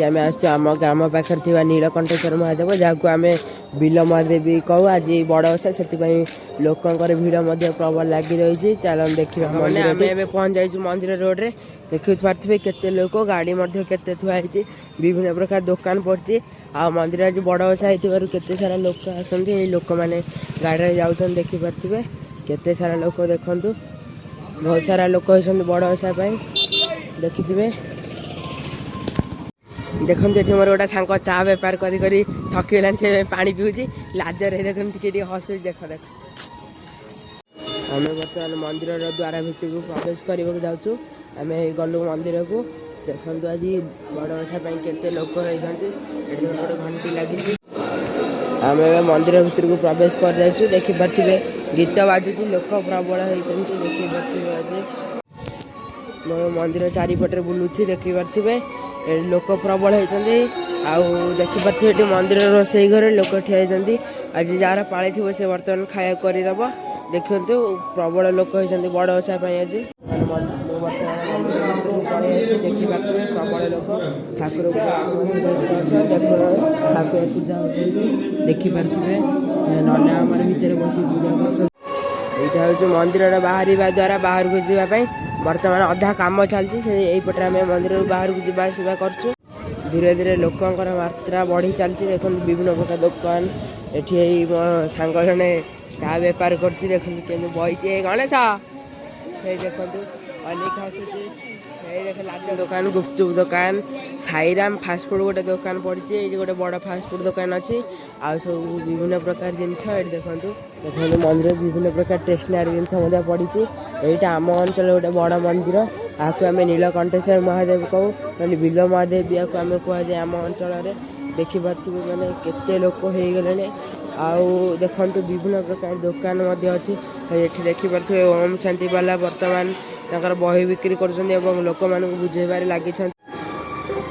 आम आम ग्राम पाखे नीलकंठेश्वर महादेव जहाँ आम बिल महादेव भी कहू आज बड़ ओषा से लोकंर भिड़ प्रबल लग रही चल देखा मैंने आम ए पहुँच जाइए मंदिर रोड रे देखी पारे केते लोक गाड़ी केते थुआई विभिन्न प्रकार दुकान पड़ी आ मंदिर आज बड़ ओषा होते सारा लोक आसती लोक मैंने गाड़ी जाऊँ देखिपे केते सारा लोक देखु बहुत सारा लोक होती बड़ ओषा देखिए देखते ये मोर गोटे सांग चा बेपार करी थकीगला से पा पीऊँ लाजर देखते टे हसुच देख देख आम बर्तमान मंदिर द्वार भितर को प्रवेश करने जाऊँ आम गलु मंदिर को देखु आज बड़ ओषा केते लोक होती गोटे घंटी लगी आम मंदिर भितर को प्रवेश कर जाऊँ देखिपे गीत बाजुच लोक प्रबल होती देखिपे आज मंदिर चारिपटे बुलूची देखिपे लोक प्रबल होती देखिपे मंदिर रोसई घर लोक ठिया आज जार पाई थी से बर्तमान खाया करदब देखु प्रबल लोक होती बड़ ओषा आज देखिपे प्रबल लोक ठाकुर ठाकुर पूजा हो देखिपे नना आम भितर बस पूजा कर यहाँ हूँ मंदिर बाहर द्वारा बाहर को जावाई बर्तमान अधा कम चलती यहीपटे आम मंदिर बाहर को जावा कर धीरे धीरे लोकंर मात्रा बढ़ी चलती देख विभिन्न प्रकार दुकान ये मो सांग जड़े चा बेपार कर बही गणेश देखु अनेक आसूँ देख लाज दुकान गुपचुप दुकान साईराम फास्टफुड गोटे दुकान पड़ी ये गोटे बड़ फास्टफुड दुकान अच्छी आ सब विभिन्न प्रकार जिनस देखो देखो मंदिर विभिन्न प्रकार स्टेसनारी जिनस पड़ी यहाँ आम अंचल गोटे बड़ मंदिर आपको आम नीलकंठेश्वर महादेव कहू बिल महादेव भी आपको आम कहुए आम अंचल देखिपे मैंने केते लोक हो गले देखु विभिन्न प्रकार दुकान अच्छी ये देखिपे ओम शांति वाला बर्तमान तक बही बिक्री कर लोक मान बुझेबार लगी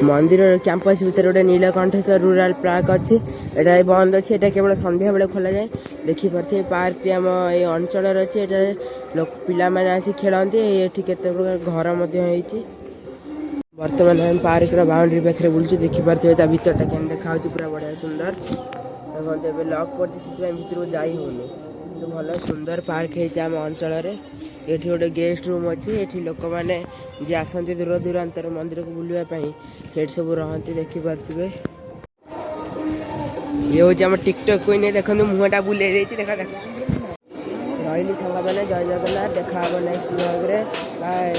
मंदिर कैंपस भीतर गोटे नीलकंठेश्वर रूराल पार्क अच्छी यहाँ बंद अच्छी यहाँ केवल संध्या बेले खोल जाए देखिपे पार्क आम ये अंचल अच्छी ये पिला मैंने आसी खेलती ये केते प्रकार घर बर्तमान हम पार्क बाउंड्री पाखे बुलूँ देखिपे भीतर केम देखा पूरा बढ़िया सुंदर देखते लक पड़े भीतर को जाई होनी भल सुंदर पार्क है आम अंचल ये गोटे गेस्ट रूम अच्छी ये लोक मैंने जी आसती दूर दूरांतर मंदिर को बुलापी से सब रहती देखिपे ये हूँ आम टिकटक क्वीन देखो मुहटा बुले देखा देख रही सांग मैंने जय जगन्नाथ देखा नेक्स्ट ब्लॉग रे बाय।